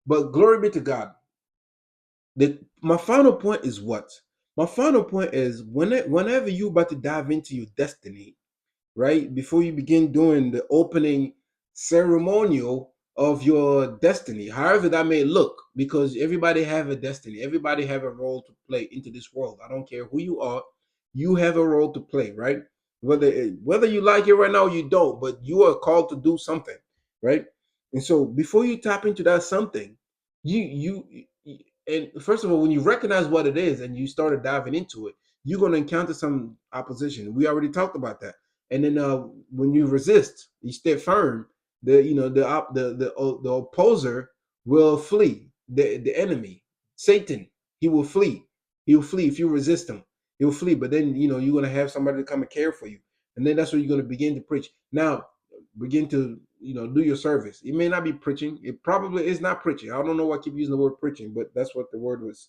But glory be to God. My final point is what? My final point is whenever you about to dive into your destiny, right? Before you begin doing the opening ceremonial of your destiny, however that may look, because everybody have a destiny, everybody have a role to play into this world. I don't care who you have a role to play, right? Whether you like it right now or you don't, but you are called to do something, right? And so before you tap into that something, and first of all, when you recognize what it is and you started diving into it, you're going to encounter some opposition. We already talked about that. And then when you resist, you stay firm. The opposer will flee. The enemy, Satan, he will flee. He will flee if you resist him. He will flee. But then you're gonna have somebody to come and care for you, and then that's where you're gonna begin to preach. Now, begin to do your service. It may not be preaching. It probably is not preaching. I don't know why I keep using the word preaching, but that's what the word was.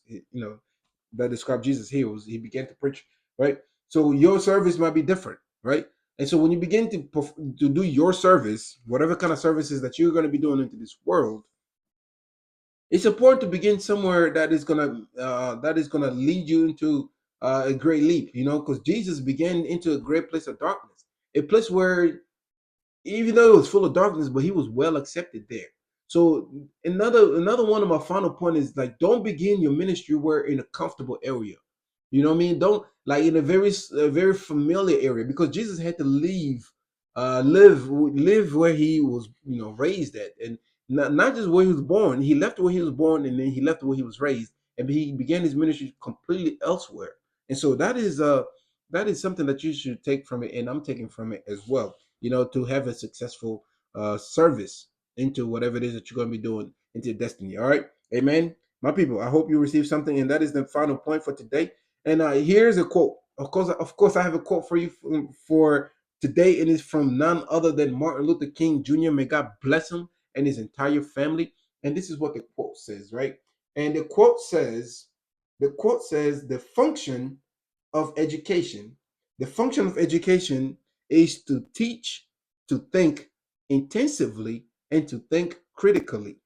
That described Jesus here. He began to preach, right? So your service might be different, right? And so when you begin to do your service, whatever kind of services that you're going to be doing into this world, it's important to begin somewhere that is gonna lead you into a great leap. Because Jesus began into a great place of darkness, a place where even though it was full of darkness, but he was well accepted there. So another one of my final point is like, don't begin your ministry where in a comfortable area. You know what I mean? Don't like in a very familiar area, because Jesus had to live where he was raised at, and not just where he was born. He left where he was born, and then he left where he was raised, and he began his ministry completely elsewhere. And so that is something that you should take from it, and I'm taking from it as well. To have a successful service into whatever it is that you're going to be doing into your destiny. All right, amen. My people, I hope you receive something, and that is the final point for today. And here's a quote. Of course, I have a quote for you for today. It is from none other than Martin Luther King Jr. May God bless him and his entire family. And this is what the quote says, right? And the quote says, of education, the function of education is to teach, to think intensively, and to think critically.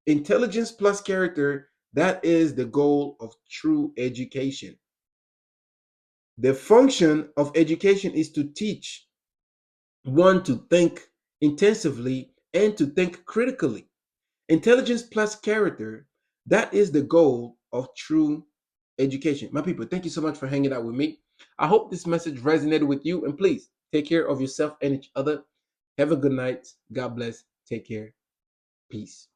Intelligence plus character, that is the goal of true education. The function of education is to teach one to think intensively and to think critically. Intelligence plus character, that is the goal of true education. My people, thank you so much for hanging out with me. I hope this message resonated with you, and please take care of yourself and each other. Have a good night. God bless. Take care. Peace.